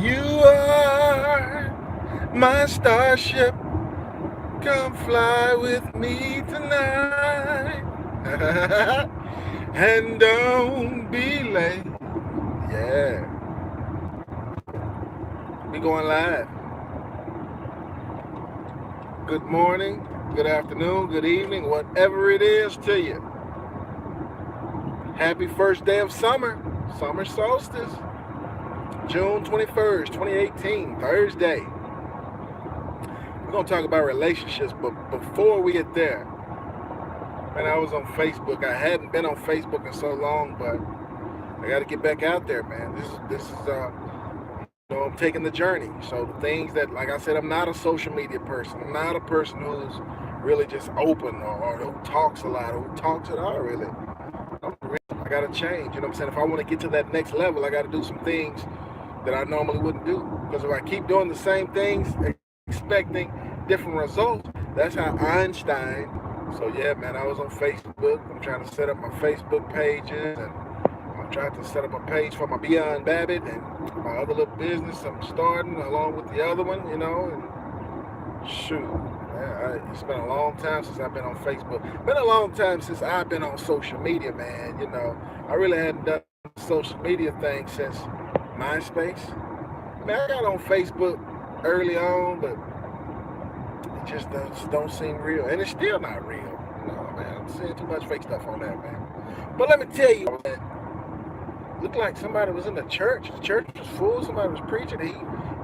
You are my starship. Come fly with me tonight. And don't be late. Yeah. We going live. Good morning, good afternoon, good evening, whatever it is to you. Happy first day of summer. Summer solstice. June 21st, 2018, Thursday. We're going to talk about relationships, but before we get there, man, I was on Facebook. I hadn't been on Facebook in so long, but I got to get back out there, man. This is I'm taking the journey. So the things that, like I said, I'm not a social media person. I'm not a person who's really just open or who talks a lot or who talks at all, really. I got to change, you know what I'm saying? If I want to get to that next level, I got to do some things that I normally wouldn't do. Because if I keep doing the same things, expecting different results, that's how Einstein. So yeah, man, I was on Facebook. I'm trying to set up my Facebook pages, and I'm trying to set up a page for my Beyond Babbitt and my other little business I'm starting along with the other one, and shoot, man, it's been a long time since I've been on Facebook. Been a long time since I've been on social media, man. I really hadn't done the social media thing since MySpace. Man, I got on Facebook early on, but it just don't seem real, and it's still not real. No, man, I'm seeing too much fake stuff on that, man. But let me tell you, man, looked like somebody was in the church. The church was full. Somebody was preaching.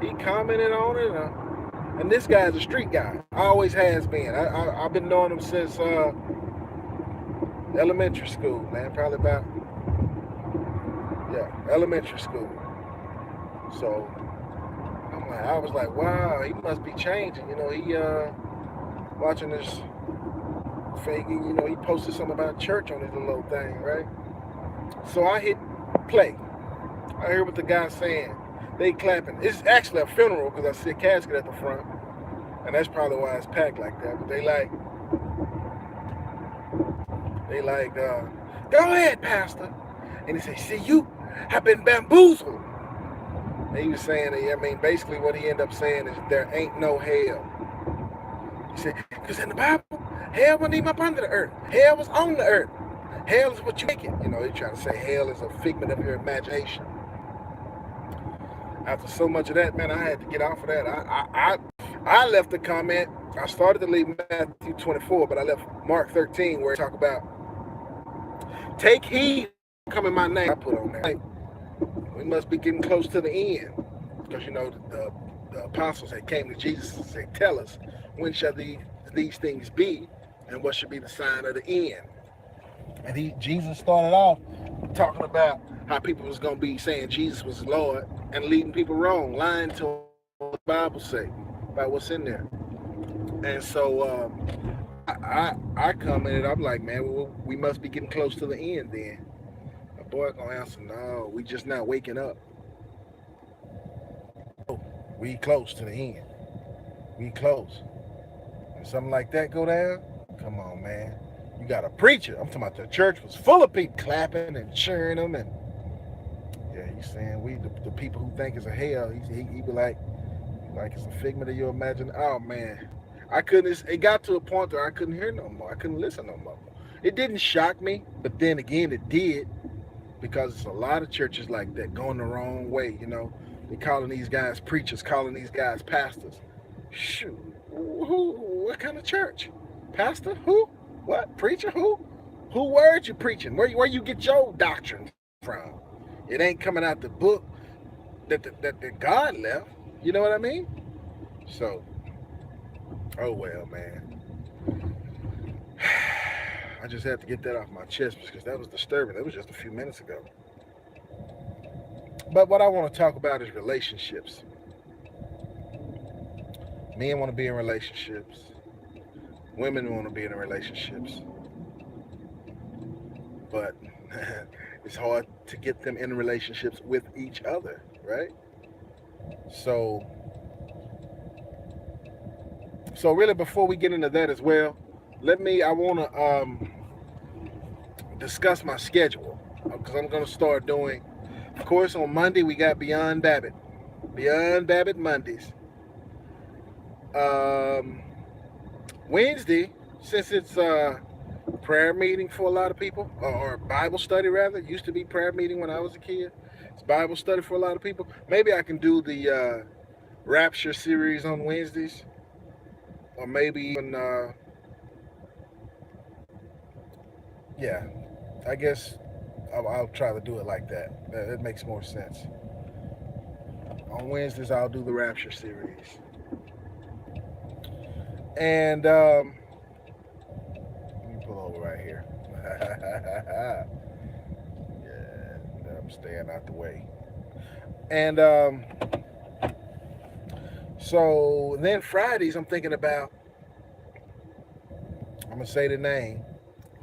He commented on it. And this guy's a street guy. Always has been. I've been knowing him since elementary school, man. Probably about, elementary school. So I was like, wow, he must be changing. He watching this fake. He posted something about church on his little thing, right? So I hit play. I heard what the guy's saying. They clapping. It's actually a funeral because I see a casket at the front, and that's probably why it's packed like that. But they go ahead, Pastor. And he said, see, you have been bamboozled. And he was saying, basically what he ended up saying is there ain't no hell. He said, because in the Bible, hell wasn't even up under the earth. Hell was on the earth. Hell is what you make it. They're trying to say hell is a figment of your imagination. After so much of that, man, I had to get off of that. I left a comment. I started to leave Matthew 24, but I left Mark 13 where it talk about take heed, come in my name. I put on there. We must be getting close to the end. Because, the apostles that came to Jesus and said, tell us, when shall these things be? And what should be the sign of the end? And Jesus started off talking about how people was going to be saying Jesus was Lord and leading people wrong, lying to what the Bible say about what's in there. And so I commented, I'm like, man, we must be getting close to the end then. My boy going to answer, no, we just not waking up. Oh, we close to the end. We close. And something like that go down, come on, man. You got a preacher. I'm talking about the church was full of people clapping and cheering them. And yeah, he's saying we, the people who think it's a hell, he be like it's a figment of your imagination. Oh, man. It got to a point where I couldn't hear no more. I couldn't listen no more. It didn't shock me, but then again, it did, because it's a lot of churches like that going the wrong way, They calling these guys preachers, calling these guys pastors. Shoot, what kind of church? Pastor? Who? What? Preacher? Who? Who words you preaching? Where you get your doctrine from? It ain't coming out the book that God left. You know what I mean? So, oh well, man. I just had to get that off my chest because that was disturbing. That was just a few minutes ago. But what I want to talk about is relationships. Men want to be in relationships. Women want to be in relationships. But it's hard to get them in relationships with each other, right? So really, before we get into that as well, I want to discuss my schedule, because I'm going to start doing, of course, on Monday we got Beyond Babbitt. Beyond Babbitt Mondays. Um, Wednesday, since it's prayer meeting for a lot of people, or Bible study rather. It used to be prayer meeting when I was a kid. It's Bible study for a lot of people. Maybe I can do the Rapture series on Wednesdays, or maybe even yeah. I guess I'll try to do it like that. That makes more sense. On Wednesdays, I'll do the Rapture series, and let me pull over right here. Yeah, I'm staying out the way. And so then Fridays, I'm thinking about. I'm gonna say the name.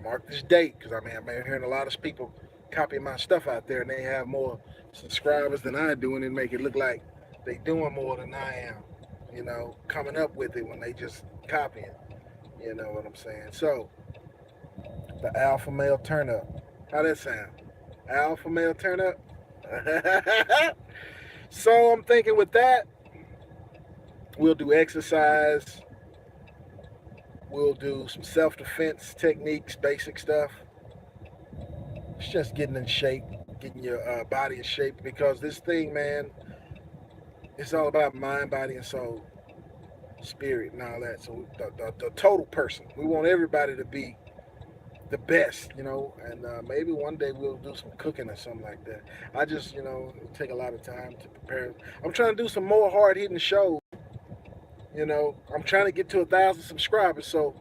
Mark this date because I'm hearing a lot of people copy my stuff out there, and they have more subscribers than I do, and it make it look like they doing more than I am. Coming up with it when they just copying. You know what I'm saying? So the alpha male turn up. How that sound? Alpha male turn up. So I'm thinking with that, we'll do exercise. We'll do some self-defense techniques, basic stuff. It's just getting in shape, getting your body in shape, because this thing, man, it's all about mind, body, and soul, spirit, and all that. So the total person. We want everybody to be the best, and maybe one day we'll do some cooking or something like that. I just, take a lot of time to prepare. I'm trying to do some more hard-hitting shows. I'm trying to get to 1,000 subscribers, so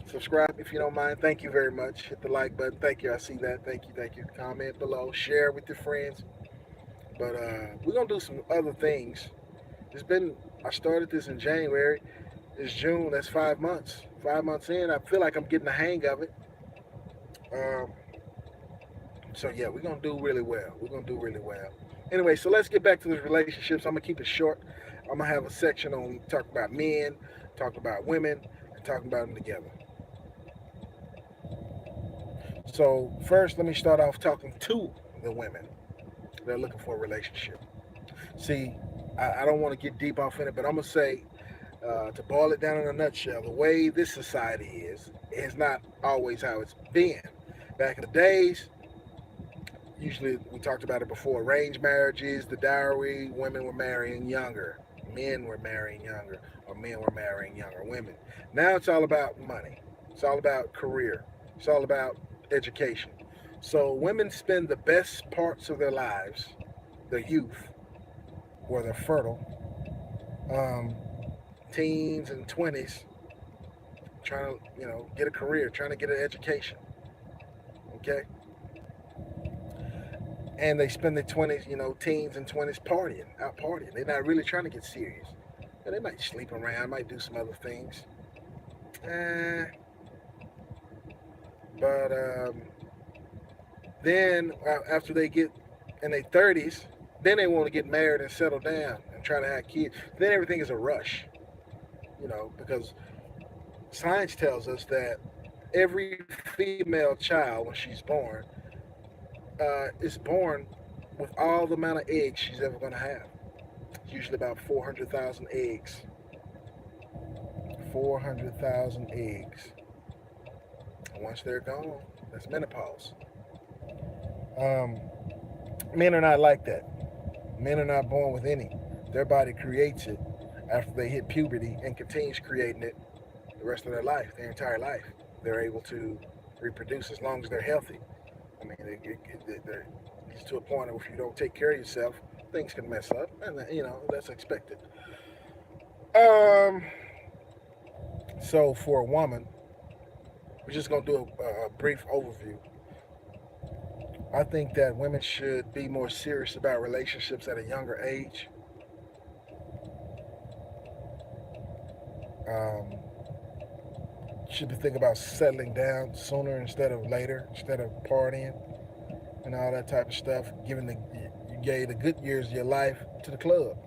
subscribe if you don't mind. Thank you very much. Hit the like button. Thank you. I see that. Thank you. Thank you. Comment below. Share with your friends. But we're gonna do some other things. I started this in January. It's June. That's 5 months. 5 months in, I feel like I'm getting the hang of it. Um, so yeah, we're gonna do really well. We're gonna do really well. Anyway, so let's get back to the relationships. I'm gonna keep it short. I'm gonna have a section on talking about men, talking about women, and talking about them together. So first, let me start off talking to the women that are looking for a relationship. See, I don't want to get deep off in it, but I'm gonna say, to boil it down in a nutshell, the way this society is not always how it's been. Back in the days, usually we talked about it before, arranged marriages, the dowry, women were marrying younger, men were marrying younger, or men were marrying younger women. Now it's all about money. It's all about career. It's all about education. So women spend the best parts of their lives, their youth, where they're fertile, um, teens and 20s, trying to, get a career, trying to get an education. Okay? And they spend their 20s, teens and 20s out partying. They're not really trying to get serious. And they might sleep around, might do some other things. Eh, but then after they get in their 30s, then they want to get married and settle down and try to have kids. Then everything is a rush, because science tells us that every female child, when she's born, is born with all the amount of eggs she's ever going to have. It's usually about 400,000 eggs. 400,000 eggs. And once they're gone, that's menopause. Um, Men are not like that. Men are not born with any. Their body creates it after they hit puberty and continues creating it the rest of their life, their entire life. They're able to reproduce as long as they're healthy. I mean, it's to a point where if you don't take care of yourself, things can mess up, and that's expected. Um, so for a woman, we're just gonna do a brief overview. I think that women should be more serious about relationships at a younger age. Um, should be thinking about settling down sooner instead of later, instead of partying and all that type of stuff. You gave the good years of your life to the club,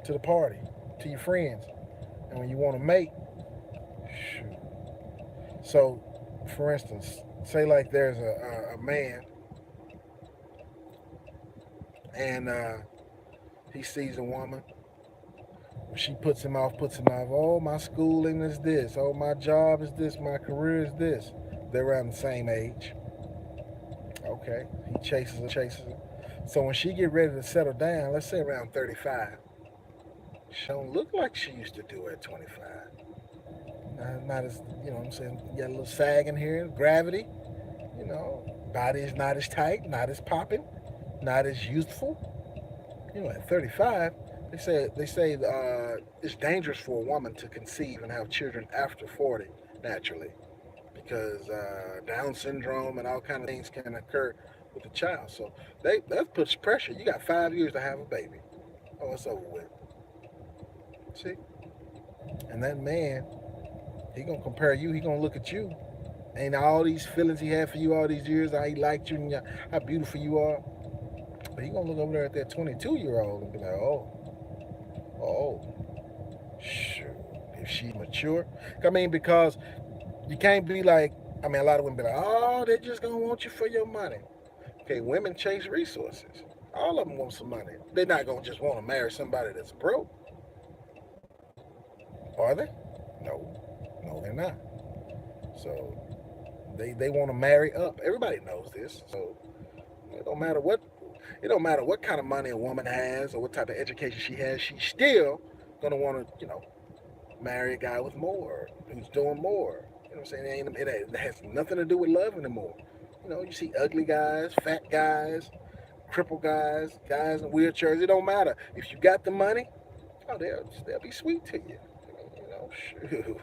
to the party, to your friends, and when you want to mate, shoot. So, for instance, say like there's a man, and He sees a woman. She puts him off. Oh, my schooling is this. Oh, my job is this. My career is this. They're around the same age. Okay. He chases her. So when she get ready to settle down, let's say around 35, she don't look like she used to do at 25. Not as, you know what I'm saying, you got a little sag in here, gravity, you know, body is not as tight, not as popping, not as youthful. You know, at 35, they say it's dangerous for a woman to conceive and have children after 40 naturally because Down syndrome and all kind of things can occur with the child. So that puts pressure. You got 5 years to have a baby. Oh, it's over with. See, and that man, he gonna compare you. He gonna look at you, and all these feelings he had for you all these years, how he liked you and how beautiful you are. But he gonna look over there at that 22-year-old and be like, shoot. If she's mature, I mean, because you can't be like, I mean, a lot of women be like, oh, they're just gonna want you for your money. Okay, women chase resources. All of them want some money. They're not gonna just want to marry somebody that's broke, are they? No, they're not. So they want to marry up. Everybody knows this. So it don't matter what kind of money a woman has or what type of education she has. She's still gonna want to, marry a guy with more, who's doing more. You know what I'm saying? It has nothing to do with love anymore. You see ugly guys, fat guys, crippled guys, guys in wheelchairs. It don't matter. If you got the money, oh, they'll be sweet to you. Shoot.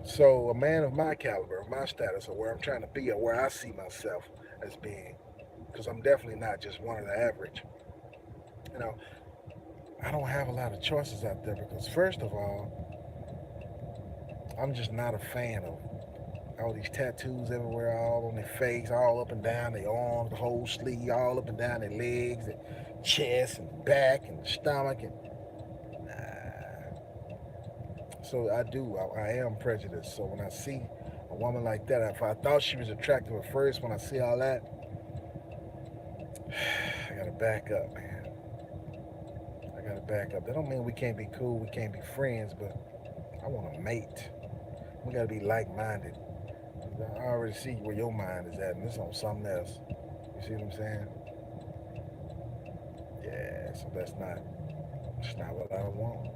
So a man of my caliber, my status, or where I'm trying to be, or where I see myself as being, because I'm definitely not just one of the average. I don't have a lot of choices out there because, first of all, I'm just not a fan of all these tattoos everywhere, all on their face, all up and down their arms, the whole sleeve, all up and down their legs, and chest, and back, and stomach, and so I am prejudiced. So when I see a woman like that, if I thought she was attractive at first, when I see all that, I gotta back up, man. That don't mean we can't be cool, we can't be friends, but I want to mate. We gotta be like-minded. I already see where your mind is at, and it's on something else. You see what I'm saying? Yeah, so that's not what I want.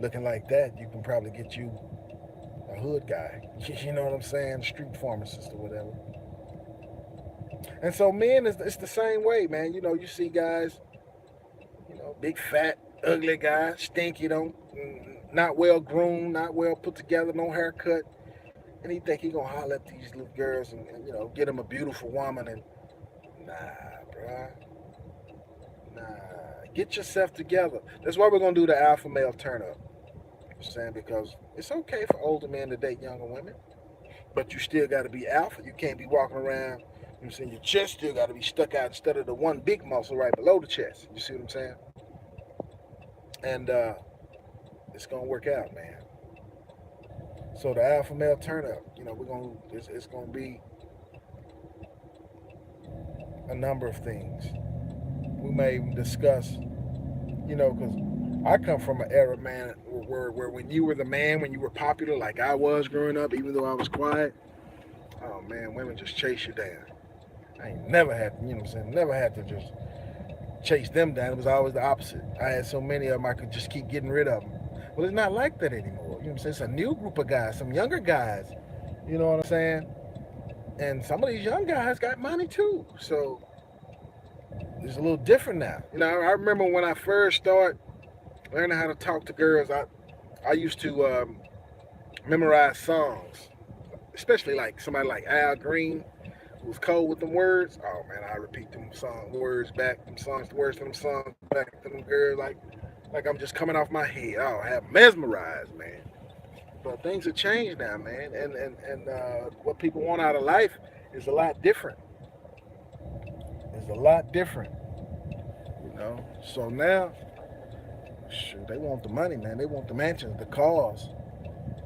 Looking like that, you can probably get you a hood guy. You know what I'm saying? Street pharmacist or whatever. And so men, it's the same way, man. You see guys, big fat, ugly guy, stinky, not well groomed, not well put together, no haircut. And he think he gonna holler at these little girls and get him a beautiful woman. And nah, bruh. Nah. Get yourself together. That's why we're gonna do the alpha male turn up. I'm saying, because it's okay for older men to date younger women, but you still got to be alpha. You can't be walking around, I'm saying, your chest still got to be stuck out instead of the one big muscle right below the chest. You see what I'm saying? And it's gonna work out, man. So the alpha male turn up, it's gonna be a number of things. We may even discuss, because I come from an era, man, where when you were the man, when you were popular, like I was growing up, even though I was quiet, oh man, women just chase you down. I ain't never had, never had to just chase them down. It was always the opposite. I had so many of them, I could just keep getting rid of them. Well, it's not like that anymore. You know what I'm saying? It's a new group of guys, some younger guys. You know what I'm saying? And some of these young guys got money too. So it's a little different now. I remember when I first started learning how to talk to girls, I used to memorize songs, especially like somebody like Al Green, who was cold with them words. Oh man, I repeat them words back, the words to them songs back to them girls like I'm just coming off my head. Oh, I have mesmerized, man. But things have changed now, man, and what people want out of life is a lot different. It's a lot different, So now, shoot, they want the money, man. They want the mansions, the cars,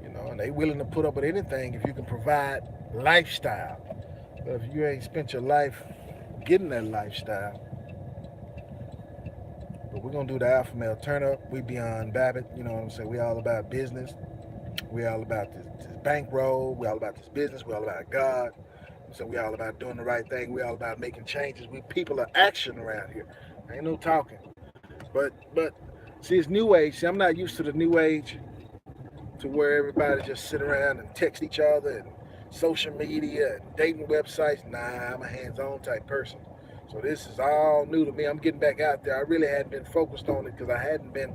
and they willing to put up with anything if you can provide lifestyle. But if you ain't spent your life getting that lifestyle, we're gonna do the alpha male turn up. We beyond Babbitt. You know what I'm saying? We all about business. We all about this bankroll. We all about this business. We all about God. So we all about doing the right thing. We all about making changes. We people of action around here. Ain't no talking. But see, it's new age. See, I'm not used to the new age to where everybody just sit around and text each other and social media and dating websites. Nah, I'm a hands-on type person. So this is all new to me. I'm getting back out there. I really hadn't been focused on it because I hadn't been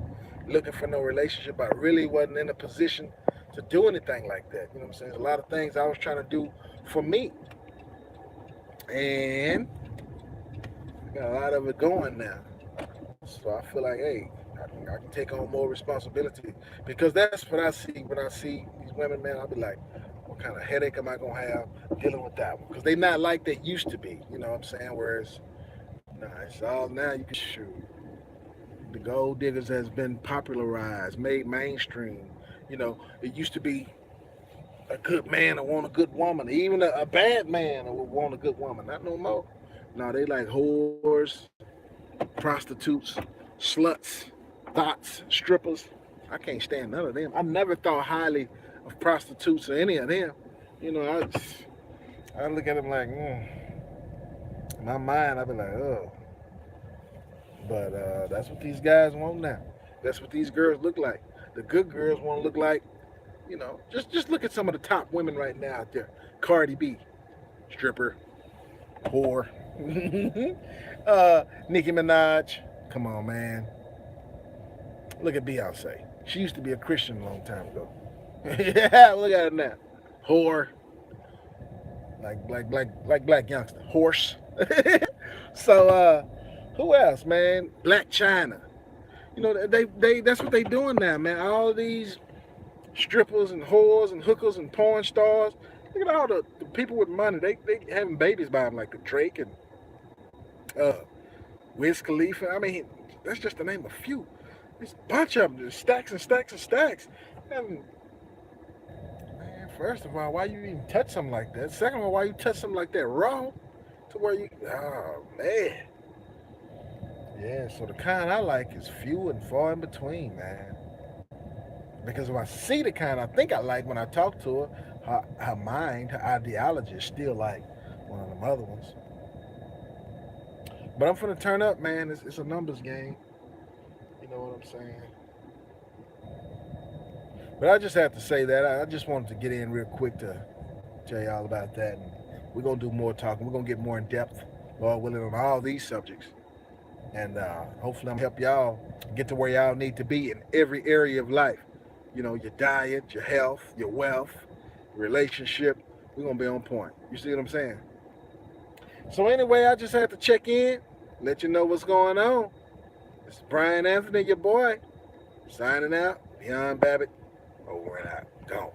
looking for no relationship. I really wasn't in a position to do anything like that. You know what I'm saying? There's a lot of things I was trying to do for me. And I got a lot of it going now. So I feel like, hey, I can take on more responsibility because that's what I see when I see these women, man. I'll be like, what kind of headache am I gonna have dealing with that one? Because they not like they used to be. You know what I'm saying? Whereas, nah, it's all now you can shoot. The gold diggers has been popularized, made mainstream. You know, it used to be a good man to want a good woman, even a bad man would want a good woman. Not no more. No, they like whores, prostitutes, sluts, thoughts, strippers. I can't stand none of them. I never thought highly of prostitutes or any of them. You know, I look at them like, in my mind, I be like, oh. But that's what these guys want now. That's what these girls look like. The good girls want to look like, you know, just look at some of the top women right now out there. Cardi B, stripper, whore. Nicki Minaj. Come on, man. Look at Beyonce. She used to be a Christian a long time ago. Yeah, look at her now. Whore. Like black youngster. Horse. So who else, man? Black China. You know, they that's what they doing now, man. All of these strippers and whores and hookers and porn stars. Look at all the people with money. They having babies by them, like the Drake and Wiz Khalifa. I mean, that's just to name a few. There's a bunch of them. There's stacks and stacks and stacks. And man, first of all, why you even touch something like that? Second of all, why you touch something like that raw? To where you, oh man. Yeah, so the kind I like is few and far in between, man. Because if I see the kind I think I like when I talk to her, her mind, her ideology is still like one of them other ones. But I'm finna turn up, man. It's a numbers game. You know what I'm saying? But I just have to say that. I just wanted to get in real quick to tell you all about that. And we're going to do more talking. We're going to get more in depth, Lord willing, on all these subjects. And hopefully I'm help y'all get to where y'all need to be in every area of life. You know, your diet, your health, your wealth, relationship. We're going to be on point. You see what I'm saying? So anyway, I just had to check in, let you know what's going on. It's Brian Anthony, your boy, signing out. Beyond Babbitt, over and out. Gone.